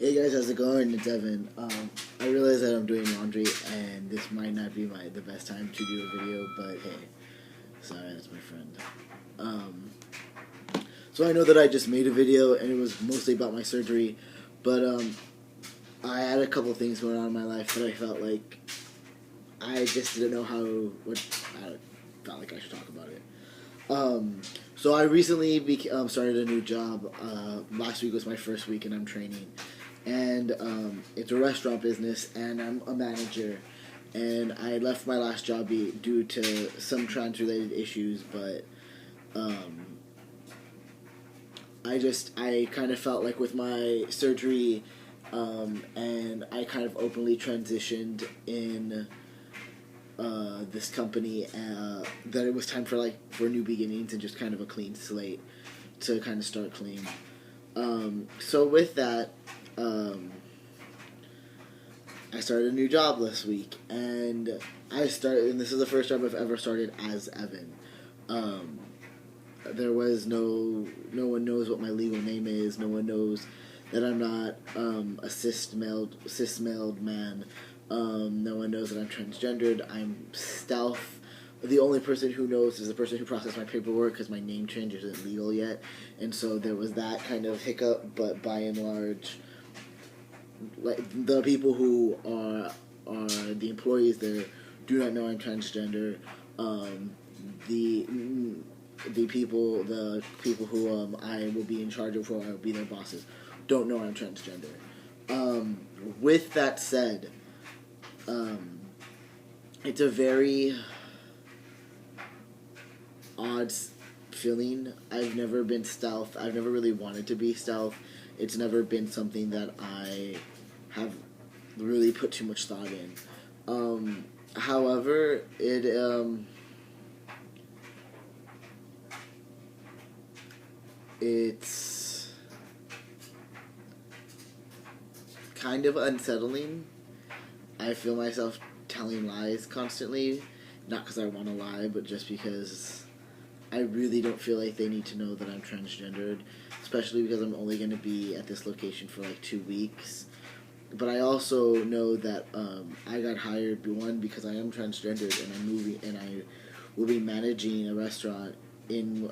Hey guys, how's it going? It's Evan. I realize that I'm doing laundry, and this might not be the best time to do a video, but hey, sorry, that's my friend. Um, so I know that I just made a video, and it was mostly about my surgery, but I had a couple things going on in my life that I felt like I just didn't know I felt like I should talk about it. So I recently started a new job. Last week was my first week, and I'm training. And it's a restaurant business, and I'm a manager. And I left my last job due to some trans-related issues, but I kind of felt like with my surgery, and I kind of openly transitioned in this company, that it was time for new beginnings and just kind of a clean slate to kind of start clean. So with that, I started a new job this week, and this is the first job I've ever started as Evan. There was no one knows what my legal name is. No one knows that I'm not a cis-male man. No one knows that I'm transgendered. I'm stealth. The only person who knows is the person who processed my paperwork, because my name change isn't legal yet, and so there was that kind of hiccup. But by and large, like the people who are the employees there do not know I'm transgender. The people who I will be in charge of, who I will be their bosses, don't know I'm transgender. With that said, it's a very odd feeling. I've never been stealth. I've never really wanted to be stealth. It's never been something that I have really put too much thought in. However, it's kind of unsettling. I feel myself telling lies constantly, not because I want to lie, but just because I really don't feel like they need to know that I'm transgendered, especially because I'm only going to be at this location for like 2 weeks. But I also know that I got hired, one, because I am transgendered, and I will be managing a restaurant in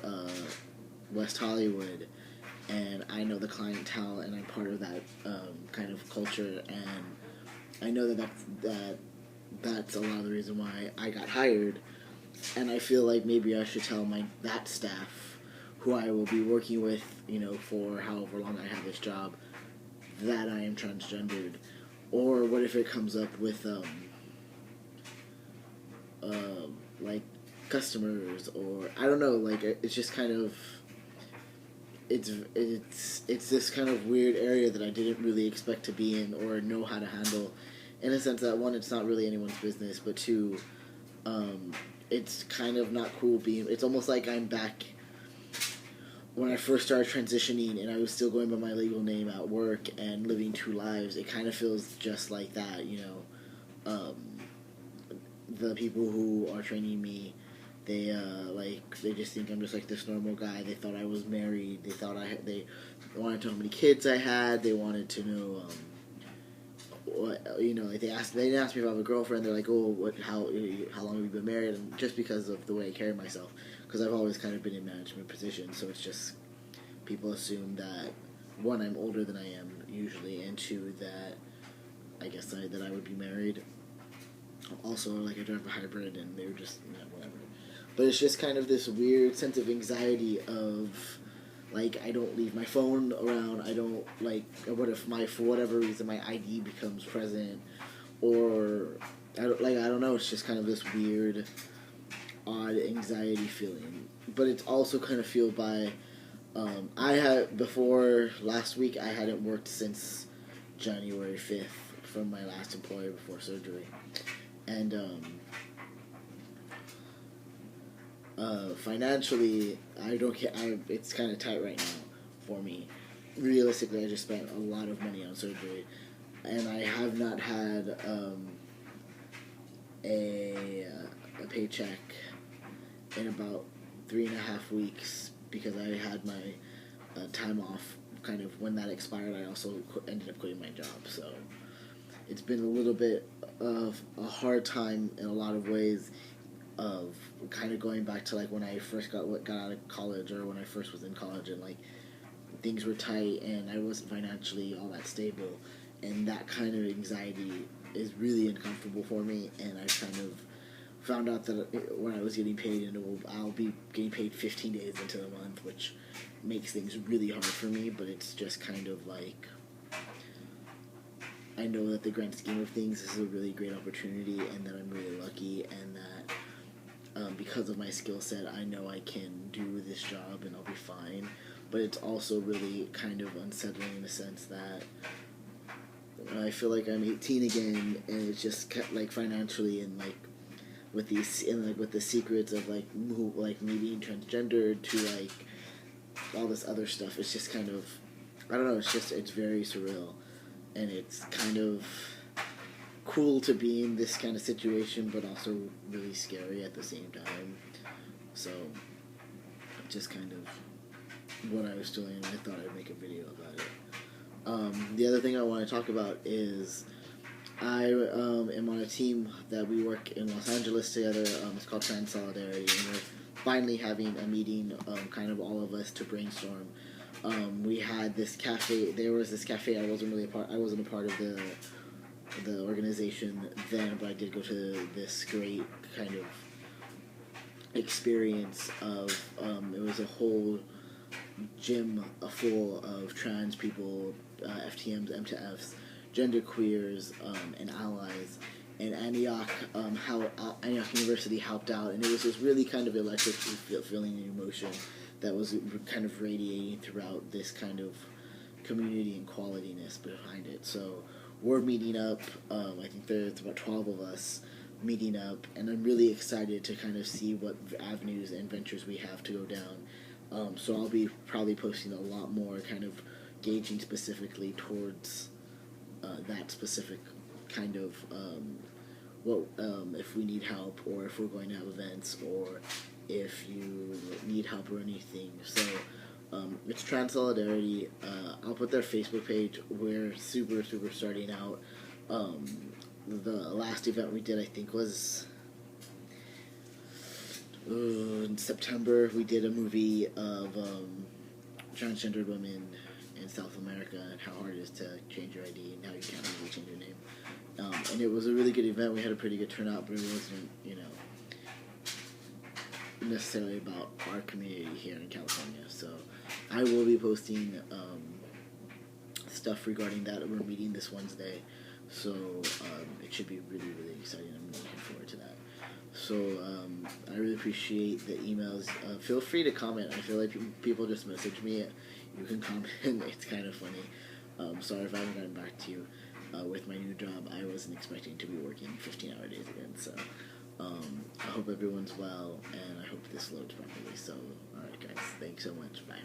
West Hollywood, and I know the clientele, and I'm part of that kind of culture, and I know that's a lot of the reason why I got hired. And I feel like maybe I should tell that staff, who I will be working with, for however long I have this job, that I am transgendered. Or what if it comes up with like customers, or I don't know, like it's just kind of it's this kind of weird area that I didn't really expect to be in or know how to handle. In a sense that, one, it's not really anyone's business, but two, it's kind of not cool it's almost like I'm back when I first started transitioning and I was still going by my legal name at work and living two lives. It kind of feels just like that, the people who are training me, they just think I'm just like this normal guy. They thought I was married. They wanted to know how many kids I had. They wanted to know, like they didn't ask me if I have a girlfriend. They're like, oh, how long have you been married? And just because of the way I carry myself, because I've always kind of been in management positions, so it's just people assume that, one, I'm older than I am usually, and two, that I guess that I would be married. Also, like, I drive a hybrid, and they were just, whatever. But it's just kind of this weird sense of anxiety of, like, I don't leave my phone around. I don't, like, what if for whatever reason my ID becomes present, or I don't know. It's just kind of this weird, odd anxiety feeling. But it's also kind of fueled by, before last week, I hadn't worked since January 5th from my last employer before surgery. And, financially, it's kind of tight right now for me. Realistically, I just spent a lot of money on surgery, and I have not had a paycheck in about 3.5 weeks, because I had my time off kind of when that expired, I also ended up quitting my job. So it's been a little bit of a hard time in a lot of ways, of kind of going back to like when I first got out of college, or when I first was in college, and like things were tight and I wasn't financially all that stable, and that kind of anxiety is really uncomfortable for me. And I kind of found out that when I was getting paid, and I'll be getting paid 15 days into the month, which makes things really hard for me. But it's just kind of like, I know that the grand scheme of things, this is a really great opportunity, and that I'm really lucky, and that because of my skill set, I know I can do this job and I'll be fine. But it's also really kind of unsettling in the sense that I feel like I'm 18 again, and it's just like financially, and like with these, and like with the secrets of like me being transgendered to like all this other stuff. It's just kind of, I don't know. It's very surreal, and it's kind of cool to be in this kind of situation, but also really scary at the same time. So, just kind of what I was doing, and I thought I'd make a video about it. The other thing I want to talk about is I am on a team that we work in Los Angeles together. It's called Trans Solidarity, and we're finally having a meeting, kind of all of us, to brainstorm. We had this cafe. There was this cafe. I wasn't a part of the organization then, but I did go to this great kind of experience of it was a whole gym full of trans people, FTMs, M2Fs, genderqueers, and allies. And Antioch University helped out, and it was this really kind of electric feeling and emotion that was kind of radiating throughout this kind of community and qualityness behind it. So we're meeting up. I think there's about 12 of us meeting up, and I'm really excited to kind of see what avenues and ventures we have to go down. So I'll be probably posting a lot more, kind of gauging specifically towards that specific kind of if we need help, or if we're going to have events, or if you need help or anything. So it's Trans Solidarity. I'll put their Facebook page. We're super starting out. The last event we did, I think, was in September. We did a movie of transgendered women in South America, and how hard it is to change your ID, and how you can't really change your name. And it was a really good event. We had a pretty good turnout, but it wasn't, necessarily about our community here in California. So I will be posting stuff regarding that. We're meeting this Wednesday, so it should be really exciting. I'm looking forward to that. So I really appreciate the emails. Feel free to comment. I feel like people just message me. You can comment. It's kind of funny. Sorry if I haven't gotten back to you. With my new job, I wasn't expecting to be working 15-hour days again. So I hope everyone's well, and I hope this loads properly. So, alright guys, thanks so much. Bye.